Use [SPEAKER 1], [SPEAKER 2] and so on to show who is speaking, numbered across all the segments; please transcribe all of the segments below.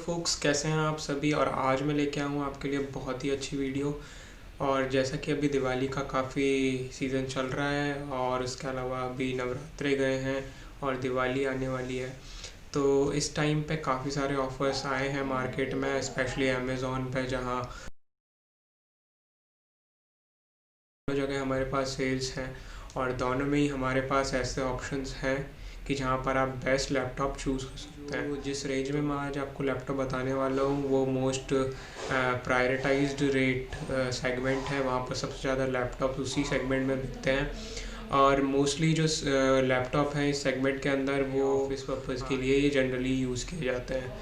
[SPEAKER 1] Focus, कैसे हैं आप सभी। और आज मैं लेके आया हूँ आपके लिए बहुत ही अच्छी वीडियो। और जैसा कि अभी दिवाली का काफ़ी सीज़न चल रहा है और उसके अलावा अभी नवरात्रे गए हैं और दिवाली आने वाली है, तो इस टाइम पे काफ़ी सारे ऑफ़र्स आए हैं मार्केट में, स्पेशली अमेज़ॉन पे, जहाँ दोनों जगह हमारे पास सेल्स हैं। और दोनों में ही हमारे पास ऐसे ऑप्शंस हैं कि जहाँ पर आप बेस्ट लैपटॉप चूज़ कर सकते हैं। तो जिस रेंज में मैं आज आपको लैपटॉप बताने वाला हूँ वो मोस्ट प्रायोरिटाइज्ड रेट सेगमेंट है। वहाँ पर सबसे ज़्यादा लैपटॉप उसी सेगमेंट में बिकते हैं। और मोस्टली जो लैपटॉप हैं इस सेगमेंट के अंदर वो ऑफिस पर्पज़ के लिए ही जनरली यूज़ किए जाते हैं।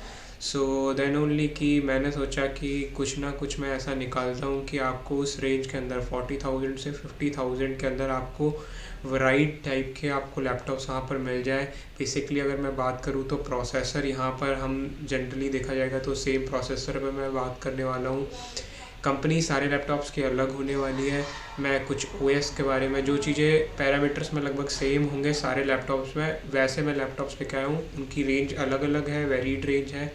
[SPEAKER 1] सो देन ओनली कि मैंने सोचा कि कुछ ना कुछ मैं ऐसा निकालता हूँ कि आपको उस रेंज के अंदर 40,000 से 50,000 के अंदर आपको वराइट टाइप के आपको लैपटॉप्स यहाँ पर मिल जाए। बेसिकली अगर मैं बात करूँ तो प्रोसेसर यहाँ पर हम जनरली देखा जाएगा तो सेम प्रोसेसर पे मैं बात करने वाला हूँ। कंपनी सारे लैपटॉप्स की अलग होने वाली है। मैं कुछ ओएस के बारे में, जो चीज़ें पैरामीटर्स में लगभग सेम होंगे सारे लैपटॉप्स में, वैसे मैं लैपटॉप्स लेके आया हूँ। उनकी रेंज अलग अलग है, वेरीड रेंज है।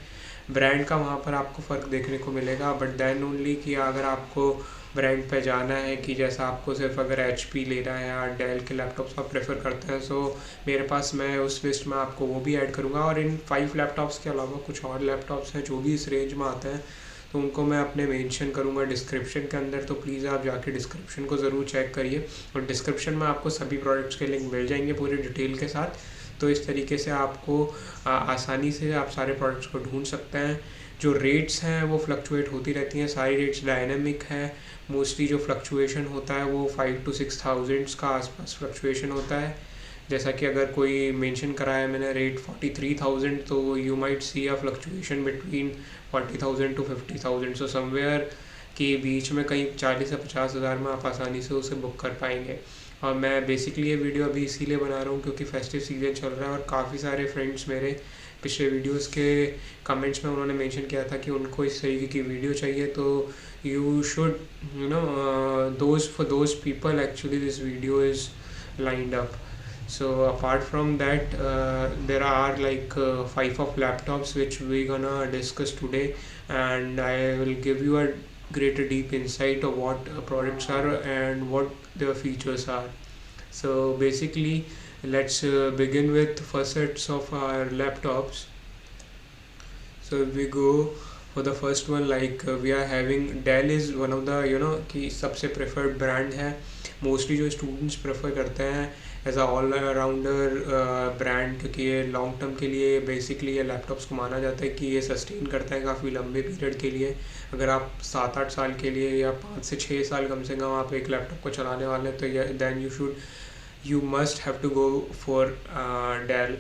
[SPEAKER 1] ब्रांड का वहाँ पर आपको फ़र्क देखने को मिलेगा, बट देन ओनली कि अगर आपको ब्रांड पे जाना है कि जैसा आपको सिर्फ अगर HP लेना है या डेल के लैपटॉप्स आप प्रेफर करते हैं, सो मेरे पास, मैं उस लिस्ट में आपको वो भी ऐड करूँगा। और इन 5 लैपटॉप्स के अलावा कुछ और लैपटॉप्स हैं जो भी इस रेंज में आते हैं, तो उनको मैं अपने मेंशन करूँगा डिस्क्रिप्शन के अंदर। तो प्लीज़ आप जाके डिस्क्रिप्शन को ज़रूर चेक करिए, और डिस्क्रिप्शन में आपको सभी प्रोडक्ट्स के लिंक मिल जाएंगे पूरे डिटेल के साथ। तो इस तरीके से आपको आसानी से आप सारे प्रोडक्ट्स को ढूंढ सकते हैं। जो रेट्स हैं वो फ्लक्चुएट होती रहती हैं, सारी रेट्स डायनेमिक है। मोस्टली जो फ्लक्चुएशन होता है वो 5 to 6,000 का आसपास फ्लक्चुएशन होता है। जैसा कि अगर कोई मेंशन करा है मैंने रेट 43,000, तो you might see a fluctuation between 40,000 to 50,000। So somewhere के बीच में कहीं 40 से 50,000 में आप आसानी से उसे बुक कर पाएंगे। और मैं बेसिकली ये वीडियो अभी इसीलिए बना रहा हूँ क्योंकि फेस्टिव सीजन चल रहा है और काफ़ी सारे फ्रेंड्स मेरे पिछले वीडियोस के कमेंट्स में उन्होंने मेंशन किया था कि उनको इस तरीके की वीडियो चाहिए। तो you should those for those people actually this video is lined up. So apart from that, there are like 5 of laptops which we're gonna discuss today, and I will give you a greater deep insight of what products are and what their features are. So basically, let's begin with first sets of our laptops. So if we go for the first one, like we are having Dell is one of the कि सबसे preferred brand है, mostly जो students prefer करते हैं as a all rounder brand, क्योंकि ये long term के लिए बेसिकली ये लैपटॉप्स को माना जाता है कि ये सस्टेन करता है काफ़ी लंबे पीरियड के लिए। अगर आप 7-8 साल के लिए या 5 से 6 साल कम से कम आप एक लैपटॉप को चलाने वाले हैं, तो then you must have to go for Dell.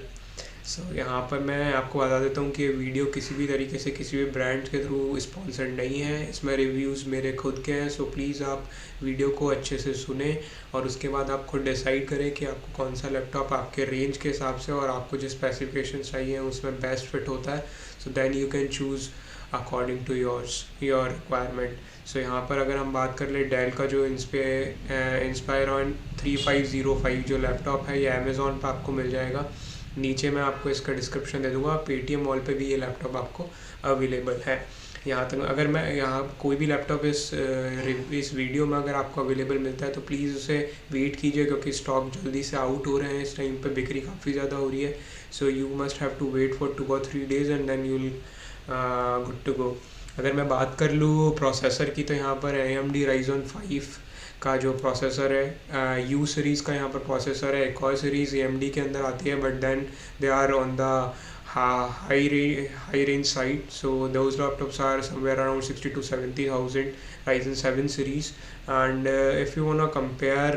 [SPEAKER 1] So यहाँ पर मैं आपको बता देता हूँ कि ये वीडियो किसी भी तरीके से किसी भी ब्रांड के थ्रू स्पॉन्सर्ड नहीं है, इसमें रिव्यूज़ मेरे खुद के हैं। सो प्लीज़ आप वीडियो को अच्छे से सुने और उसके बाद आप खुद डिसाइड करें कि आपको कौन सा लैपटॉप आपके रेंज के हिसाब से और आपको जिस स्पेसिफिकेशन चाहिए उसमें बेस्ट फिट होता है। So then you can choose according to your requirement. So यहाँ पर अगर हम बात कर ले डेल का जो इंस्पायरॉन 3505 जो लैपटॉप है, ये अमेज़ॉन पर आपको मिल जाएगा। नीचे मैं आपको इसका डिस्क्रिप्शन दे दूँगा। पेटीएम मॉल पे भी ये लैपटॉप आपको अवेलेबल है। यहाँ तक अगर मैं यहाँ कोई भी लैपटॉप इस वीडियो में अगर आपको अवेलेबल मिलता है तो प्लीज़ उसे वेट कीजिए, क्योंकि स्टॉक जल्दी से आउट हो रहे हैं। इस टाइम पे बिक्री काफ़ी ज़्यादा हो रही है। So you must have to wait for 2 or 3 days and then you will good to go. अगर मैं बात कर लूँ प्रोसेसर की, तो यहाँ पर AMD Ryzen 5 का जो प्रोसेसर है, U सीरीज़ का यहाँ पर प्रोसेसर है। एक और सीरीज़ AMD के अंदर आती है, but then they are on the high range side. So those laptops are somewhere around 60 to 70,000, Ryzen 7 series. And if you wanna compare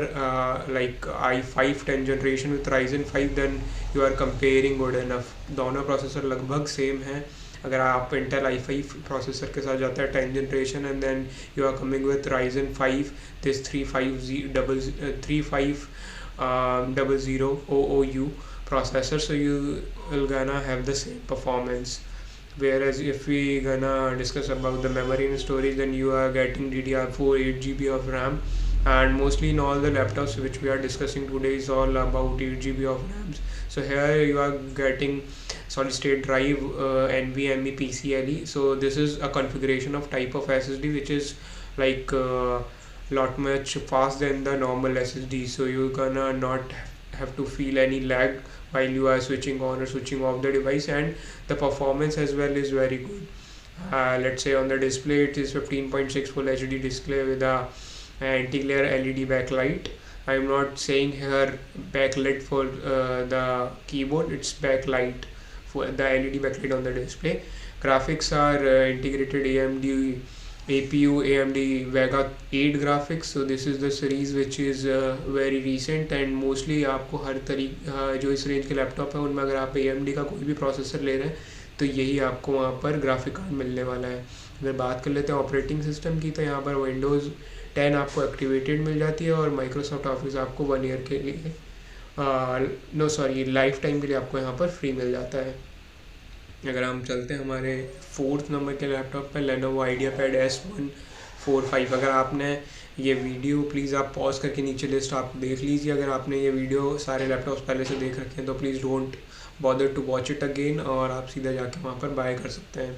[SPEAKER 1] like i5 10th generation with Ryzen 5, then you are comparing good enough. दोनों processor लगभग same हैं। अगर आप Intel i5 processor के साथ जाते हैं 10th generation and then you are coming with Ryzen 5, this 3500 OOU processor, so you will gonna have the same performance. Whereas if we gonna discuss about the memory and storage, then you are getting DDR4 8 GB of RAM and mostly in all the laptops which we are discussing today is all about 8 GB of RAMs. So here you are getting solid state drive, NVMe PCIe. So this is a configuration of type of SSD which is like lot much fast than the normal SSD, so you're gonna not have to feel any lag while you are switching on or switching off the device, and the performance as well is very good. Let's say on the display it is 15.6 full HD display with a anti-glare LED backlight. I'm not saying here backlit for the keyboard, it's backlight for the LED backlight on the display. Graphics are integrated AMD APU AMD Vega 8 graphics. So this is the series which is very recent, and mostly आपको हर जो इस range के laptop है उनमें अगर आप AMD का कोई भी प्रोसेसर ले रहे हैं तो यही आपको वहाँ पर ग्राफिक कार्ड मिलने वाला है। अगर बात कर लेते हैं ऑपरेटिंग सिस्टम की, तो यहाँ पर विंडोज़ 10 आपको एक्टिवेटेड मिल जाती है, और माइक्रोसॉफ्ट ऑफिस आपको 1 ईयर के लिए लाइफ टाइम के लिए आपको यहाँ पर फ्री मिल जाता है। अगर हम चलते हैं हमारे 4th नंबर के लैपटॉप पर, Lenovo IdeaPad S145। अगर आपने ये वीडियो, प्लीज़ आप पॉज करके नीचे लिस्ट आप देख लीजिए। अगर आपने ये वीडियो सारे लैपटॉप्स पहले से देख रखे हैं तो please don't bother to watch it again, और आप सीधा जाके वहाँ पर बाय कर सकते हैं।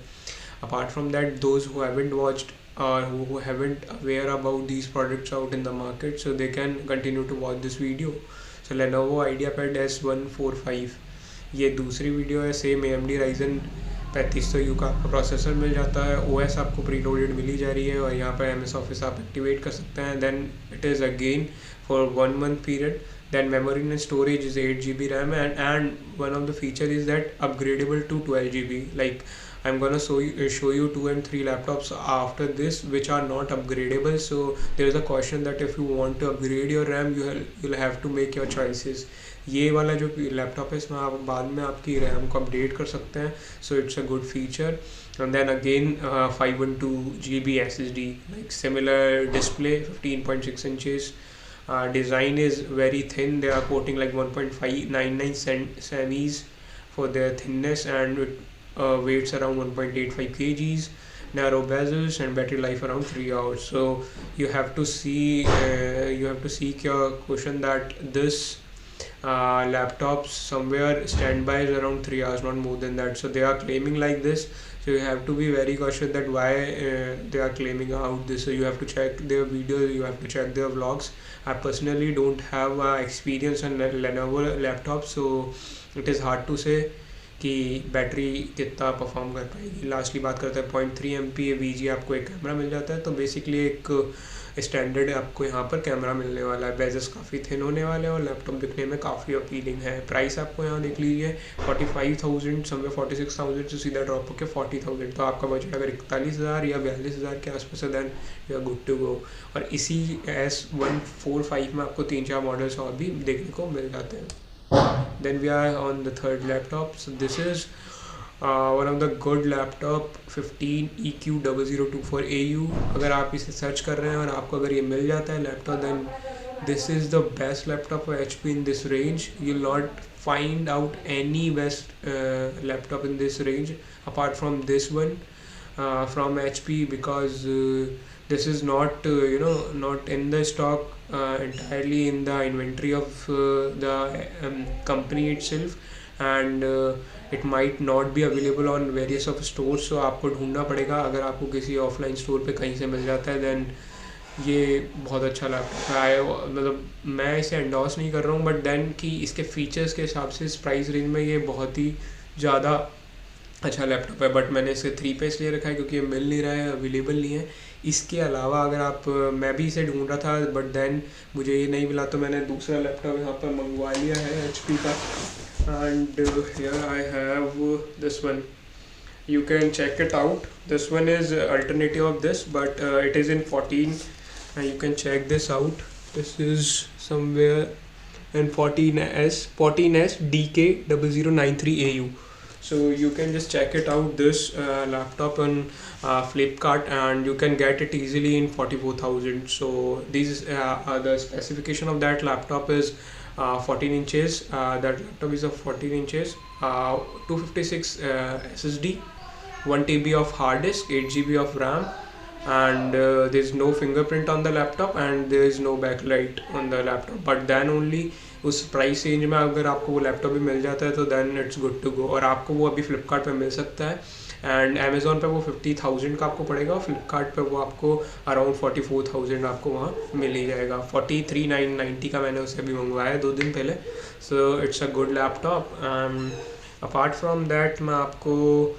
[SPEAKER 1] Apart from that, those who haven't watched or who haven't aware about these products out in the market, so they can continue to watch this video. So Lenovo IdeaPad S145, ये दूसरी video है। Same AMD Ryzen 3500U का आपको processor मिल जाता है, OS आपको preloaded मिली जा रही है, और यहाँ पर MS Office आप एक्टिवेट कर सकते हैं। Then it is again for 1 month period. Then memory and storage is 8 GB RAM, and one of the feature is that upgradable to 12 GB. Like I'm gonna show you 2 and 3 laptops after this which are not upgradable. So there is a caution that if you want to upgrade your RAM, you'll have to make your choices. ये वाला जो laptop है इसमें आप बाद में आपकी RAM को अपडेट कर सकते हैं, so it's a good feature. And then again 512 GB SSD, like similar display, 15.6 inches. Design is very thin. They are quoting like 1.599 semis for their thinness, and it weights around 1.85 kgs. Narrow bezels and battery life around 3 hours. So you have to seek your caution that this laptops somewhere standby is around 3 hours, not more than that. So they are claiming like this, so you have to be very cautious that why they are claiming out this. So you have to check their videos, you have to check their vlogs. I personally don't have experience on Lenovo laptop, so it is hard to say कि battery कितना perform कर पाएगी। Lastly बात करते हैं 0.3 MP VG आपको एक camera मिल जाता है। तो बेसिकली एक स्टैंडर्ड आपको यहाँ पर कैमरा मिलने वाला है। बेजेस काफ़ी थिन होने वाले हैं और लैपटॉप दिखने में काफ़ी अपीलिंग है। प्राइस आपको यहाँ देख लीजिए 45,000 समवेयर 46,000 से सीधा ड्रॉप होकर 40,000। तो आपका बजट अगर 41,000 या 42,000 के आसपास है then you are good to go. और इसी S145 में आपको 3-4 मॉडल्स और भी देखने को मिल जाते हैं। Then we are on the third laptop. So this is one of the good laptop 15EQ0024AU। अगर आप इसे सर्च कर रहे हैं और आपको अगर ये मिल जाता है laptop, then this is the best laptop for HP in this range. You'll not find out any best laptop in this range apart from this one from HP, because this is not not in the stock entirely in the inventory of the company itself, and it might not be available on various of stores. So आपको ढूंढना पड़ेगा। अगर आपको किसी offline store पे कहीं से मिल जाता है देन ये बहुत अच्छा लैपटॉप है। मतलब मैं इसे एंडोर्स नहीं कर रहा हूँ, बट देन कि इसके फीचर्स के हिसाब से इस प्राइस रेंज में ये बहुत ही ज़्यादा अच्छा लैपटॉप है। बट मैंने इसे 3 पे इसलिए रखा है क्योंकि ये मिल नहीं रहा है, अवेलेबल नहीं है। इसके अलावा अगर आप मैं भी इसे ढूंढ रहा था बट देन मुझे ये नहीं मिला, तो मैंने दूसरा लैपटॉप यहाँ पर मंगवा लिया है HP का। And here I have this one, you can check it out. This one is alternative of this, but it is in 14 and you can check this out. This is somewhere in 14S DK0093AU. So you can just check it out, this laptop on Flipkart, and you can get it easily in 44,000. So these the specification of that laptop is 14 inches. That laptop is of 14 inches, 256 SSD, 1 TB of hard disk, 8 GB of RAM, and there is no fingerprint on the laptop and there is no backlight on the laptop, but then only उस price range में अगर आपको वो laptop भी मिल जाता है तो then it's good to go. और आपको वो अभी फ्लिपकार्ट पे मिल सकता है एंड अमेज़ॉन पे वो 50,000 का आपको पड़ेगा और फ्लिपकार्ट पे वो आपको अराउंड 44,000 आपको वहाँ मिल ही जाएगा। 43,990 का मैंने उसे अभी मंगवाया 2 दिन पहले। So it's a good laptop. Apart from that मैं आपको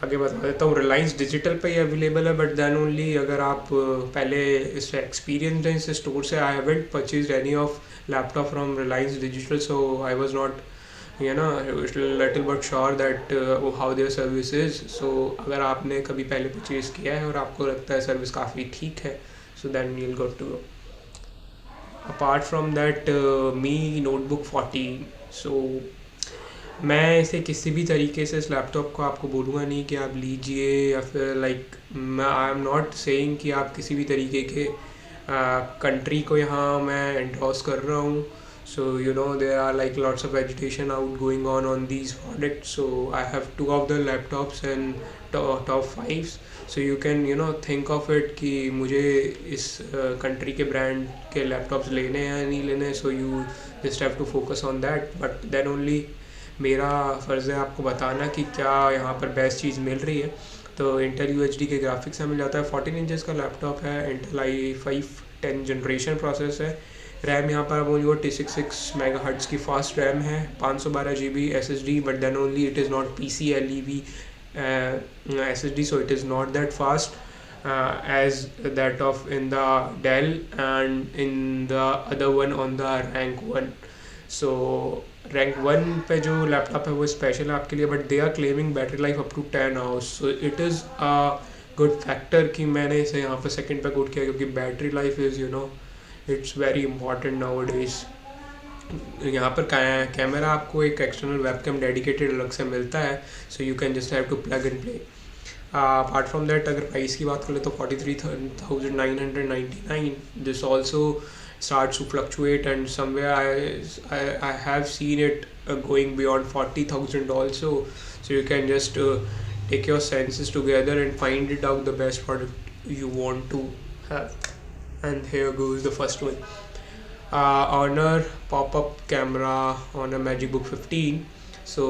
[SPEAKER 1] आगे बता देता हूँ, रिलायंस डिजिटल पे ही अवेलेबल है, बट देन ओनली अगर आप पहले इससे एक्सपीरियंस हैं इस स्टोर से। I haven't purchase any of laptop from Reliance Digital, so I was not little but sure that how their service is. So अगर आपने कभी पहले परचेज किया है और आपको लगता है सर्विस काफ़ी ठीक है, so then you will go to go. Apart from that Mi notebook 14, so मैं इसे किसी भी तरीके से इस लैपटॉप को आपको बोलूँगा नहीं कि आप लीजिए, या फिर like I am not saying कि आप किसी भी तरीके के कंट्री को यहाँ मैं एंडोर्स कर रहा हूँ। So you know there are like lots of agitation out going on these products, so I have 2 of the laptops and top 5, so you can think of it कि मुझे इस कंट्री के ब्रांड के laptops लेने हैं या नहीं लेने। So you just have to focus on that, but then only मेरा फ़र्ज़ है आपको बताना कि क्या यहाँ पर बेस्ट चीज़ मिल रही है। तो इंटेल UHD के ग्राफिक्स में मिल जाता है। 14 इंचज़ का लैपटॉप है, इंटेल i5 10 जनरेशन प्रोसेस है। रैम यहाँ पर ओनली 266 मेगाहर्ट्ज़ की फास्ट रैम है, 512 GB SSD, but then only it is not PCLEV SSD, so it is not that fast as that of in the Dell and in the other one on the rank 1. So rank 1 पे जो laptop है वो special है आपके लिए, but they are claiming battery life up to 10 hours, so it is a good factor कि मैंने इसे यहाँ पर सेकंड पे कोट किया, क्योंकि battery life is it's very important now days. यहाँ पर कैमरा आपको एक एक्सटर्नल वेबकैम डेडिकेटेड अलग से मिलता है, so you can just have to plug and play. Apart from that अगर प्राइस की बात करें तो 43,999, this also starts to fluctuate, and somewhere I have seen it going beyond 40,000 also, so you can just take your senses together and find it out the best product you want to have. And here goes the first one, Honor pop-up camera Honor MagicBook 15. So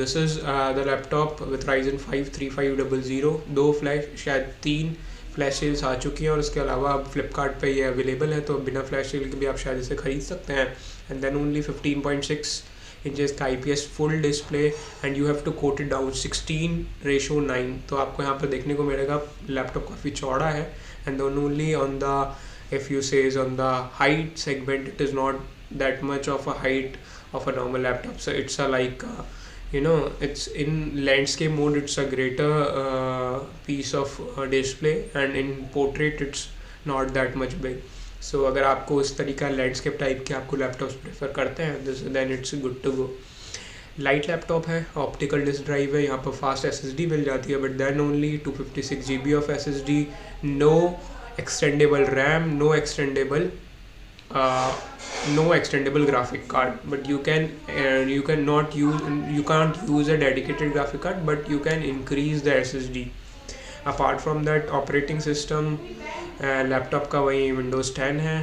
[SPEAKER 1] this is the laptop with Ryzen 5 3500, 2 flash शायद 3 flash sales आ चुकी हैं, और उसके अलावा अब फ्लिपकार्ट पे ये available है, तो बिना फ्लैश सेल के भी आप शायद इसे ख़रीद सकते हैं। एंड देन ओनली 15.6 इंचेस का IPS full display, and you have to quote it down 16:9, तो आपको यहाँ पर देखने को मिलेगा लैपटॉप काफ़ी चौड़ा है। And then only on the if you says on the height segment, it is not that much of a height of a normal laptop, so it's a like it's in landscape mode, it's a greater piece of display, and in portrait it's not that much big. So अगर आपको इस तरीका landscape type के आपको laptops prefer करते हैं, then it's good to go. Light laptop है, optical disk drive है, यहाँ पर फास्ट SSD मिल जाती है, but then only 256 GB of SSD, no extendable RAM, no extendable graphic card, but you can't use a dedicated graphic card, but you can increase the SSD. Apart from that, operating system laptop का वही Windows 10 है।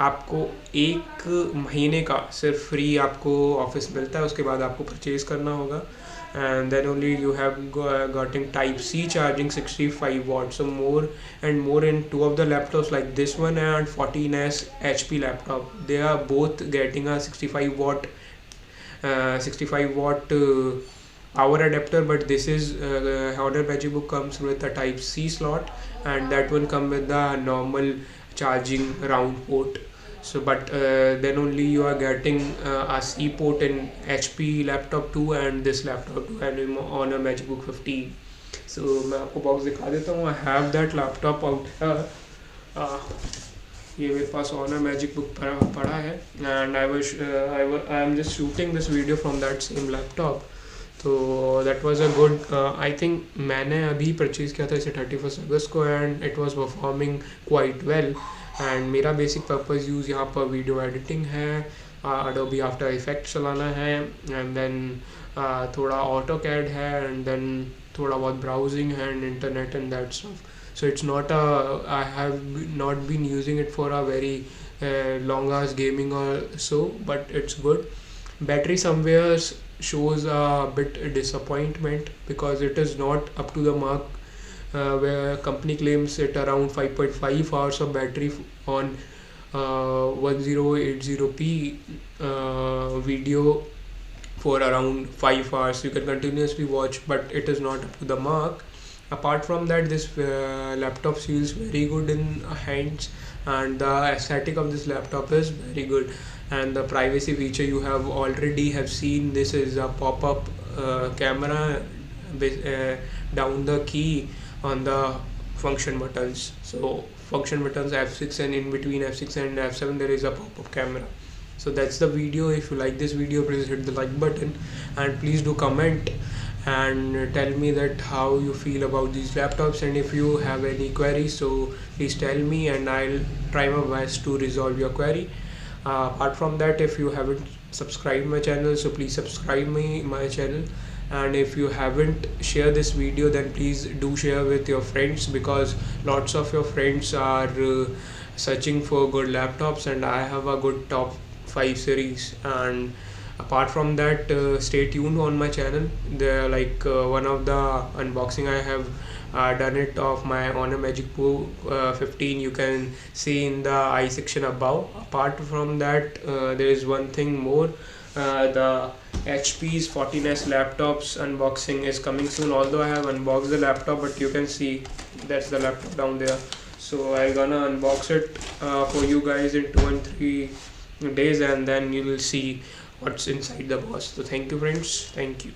[SPEAKER 1] आपको 1 महीने का सिर्फ free आपको office मिलता है, उसके बाद आपको परचेज करना होगा। And then only you have gotten type C charging 65 watts, so more and more in 2 of the laptops like this one and 14S HP laptop, they are both getting a 65 watt power adapter, but this is Honor MagicBook comes with a type C slot, and that one come with the normal charging round port. So but then only you are getting a C port in HP laptop 2 and this laptop 2 and on a MagicBook 15. So मैं आपको box दिखा देता हूँ। I have that laptop out here. ये मेरे पास Honor MagicBook पड़ा है, and I am just shooting this video from that same laptop. तो that was a good I think मैंने अभी परचेज़ किया था इसे 31 अगस्त को, and it was performing quite well. And मेरा बेसिक पर्पज़ यूज़ यहाँ पर वीडियो एडिटिंग है, अडोबी आफ्टर इफेक्ट्स चलाना है, एंड देन थोड़ा ऑटो कैड है, एंड देन थोड़ा बहुत ब्राउजिंग है and internet and that stuff. so it's not a, I have not been using it for a very long hours gaming or so, but it's good. Battery somewhere shows a bit disappointment because it is not up to the mark, where company claims it around 5.5 hours of battery on 1080p video for around 5 hours you can continuously watch, but it is not up to the mark. Apart from that, this laptop feels very good in hands, and the aesthetic of this laptop is very good, and the privacy feature you have seen. This is a pop-up camera down the key on the function buttons. So function buttons F6, and in between F6 and F7 there is a pop-up camera. So that's the video. If you like this video, please hit the like button, and please do comment and tell me that how you feel about these laptops, and if you have any queries, so please tell me and I'll try my best to resolve your query. Apart from that, if you haven't subscribed my channel, so please subscribe my channel, and if you haven't shared this video, then please do share with your friends, because lots of your friends are searching for good laptops, and I have a good top 5 series. And apart from that, stay tuned on my channel. There, like one of the unboxing I have done it of my Honor Magic Pro 15, you can see in the I section above. Apart from that, there is one thing more. The HP's 14S laptops unboxing is coming soon, although I have unboxed the laptop, but you can see that's the laptop down there. So I'm gonna unbox it for you guys in 2 and 3 days, and then you will see what's inside the box. So thank you friends, thank you.